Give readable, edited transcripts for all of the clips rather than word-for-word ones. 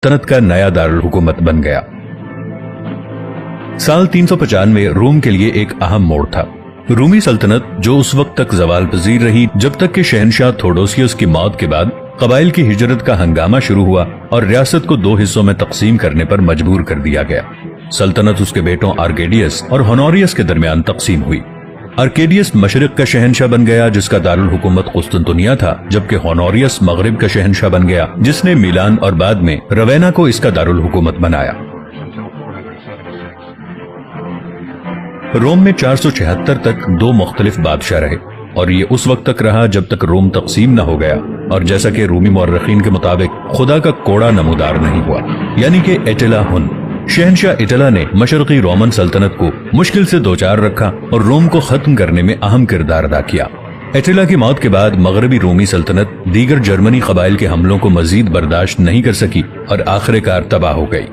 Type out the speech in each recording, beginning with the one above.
सल्तनत का नया दारुल हुकूमत बन गया। साल 395 रोम के लिए एक अहम मोड़ था। रूमी सल्तनत जो उस वक्त तक जवाल पजीर रही जब तक कि शहनशाह थोडोसियस की मौत के बाद कबाइल की हिजरत का हंगामा शुरू हुआ और रियासत को 2 हिस्सों में तकसीम करने पर मजबूर कर दिया गया। सल्तनत उसके बेटों आर्केडियस और होनोरियस के दरमियान तकसीम हुई। आर्केडियस मशरिक का शहनशाह बन गया जिसका दारुल हुकूमत कुस्तुनतुनिया था, जबकि होनोरियस मगरिब का शहनशाह बन गया जिसने मिलान और बाद में रवेना को इसका दारुल हुकूमत बनाया। रोम में 476 तक 2 मुख्तलिफ बादशाह रहे और ये उस वक्त तक रहा जब तक रोम तकसीम न हो गया और जैसा कि रूमी मुअर्रिखीन के मुताबिक खुदा का कोड़ा नमूदार नहीं हुआ, यानी कि एटिला हुन। शहनशाह एटिला ने मशरकी रोमन सल्तनत को मुश्किल से दो चार रखा और रोम को खत्म करने में अहम किरदार अदा किया। एटिला की मौत के बाद मगरबी रोमी सल्तनत दीगर जर्मनी कबाइल के हमलों को मजीद बर्दाश्त नहीं कर सकी और आखिरकार तबाह हो गई।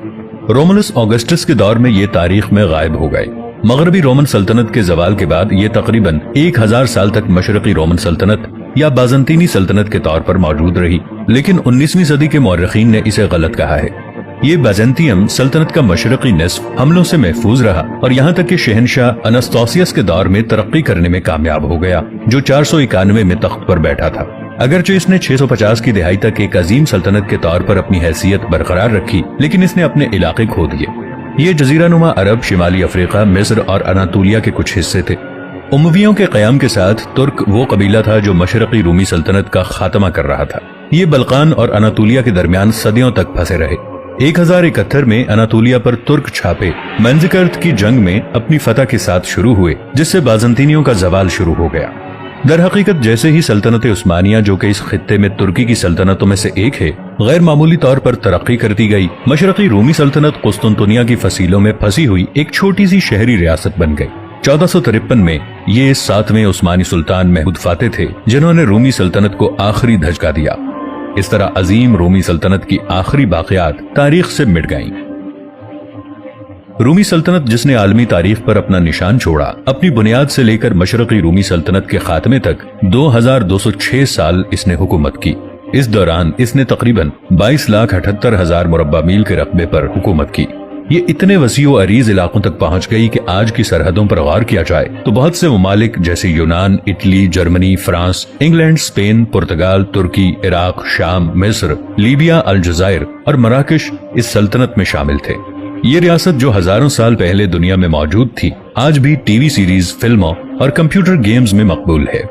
रोमुलस ऑगस्टस के दौर में ये तारीख में गायब हो गए। मगरबी रोमन सल्तनत के जवाल के बाद ये तकरीबन 1000 साल तक मशरकी रोमन सल्तनत या बाजंतीनी सल्तनत के तौर पर मौजूद रही, लेकिन 19वीं सदी के मौर्रिखीन ने इसे गलत कहा है। ये बाजेंटियम सल्तनत का मशरकी निस्फ हमलों से महफूज रहा और यहाँ तक कि शहनशाह अनस्तोसियस के दौर में तरक्की करने में कामयाब हो गया, जो 491 में तख्त पर बैठा था। अगरचे इसने 650 की दिहाई तक एक अजीम सल्तनत के तौर पर अपनी हैसियत बरकरार रखी, लेकिन इसने अपने इलाके खो दिए। ये जजीरानुमा अरब, शिमाली अफ्रीका, मिस्र और अनातोलिया के कुछ हिस्से थे। उमवियों के क़याम के साथ तुर्क वो कबीला था जो मशरकी रूमी सल्तनत का खात्मा कर रहा था। ये बल्कान और अनातोलिया के दरमियान सदियों तक फंसे रहे। 1071 में अनातोलिया पर तुर्क छापे मंजिकर्त की जंग में अपनी फतह के साथ शुरू हुए, जिससे बाजंतीनियों का जवाल शुरू हो गया। दर हकीकत जैसे ही सल्तनत उस्मानिया, जो कि इस खित्ते में तुर्की की सल्तनतों में से एक है, गैर मामूली तौर पर तरक्की करती गई, मशरकी रूमी सल्तनत कुस्तुनतुनिया की फसीलों में फंसी हुई एक छोटी सी शहरी रियासत बन गई। 1453 में ये 7वें उस्मानी सुल्तान महमूद फातेह थे जिन्होंने रूमी सल्तनत को आखिरी धचका दिया। इस तरह अजीम रूमी सल्तनत की आखिरी बाक़ियात तारीख से मिट गईं। रूमी सल्तनत जिसने आलमी तारीख पर अपना निशान छोड़ा, अपनी बुनियाद से लेकर मशरकी रूमी सल्तनत के खात्मे तक 2206 साल इसने हुकूमत की। इस दौरान इसने तकरीबन 22,78,000 मुरब्बा मील के रकबे पर हुकूमत की। ये इतने वसी व अरीज इलाकों तक पहुंच गई कि आज की सरहदों पर गौर किया जाए तो बहुत से ममालिक जैसे यूनान, Italy, Germany, France, England, Spain, पुर्तगाल, तुर्की, इराक, शाम, मिस्र, लीबिया, अलजायर और मराकश इस सल्तनत में शामिल थे। ये रियासत जो हजारों साल पहले दुनिया में मौजूद थी, आज भी टीवी सीरीज, फिल्मों और कंप्यूटर गेम्स में मकबूल है।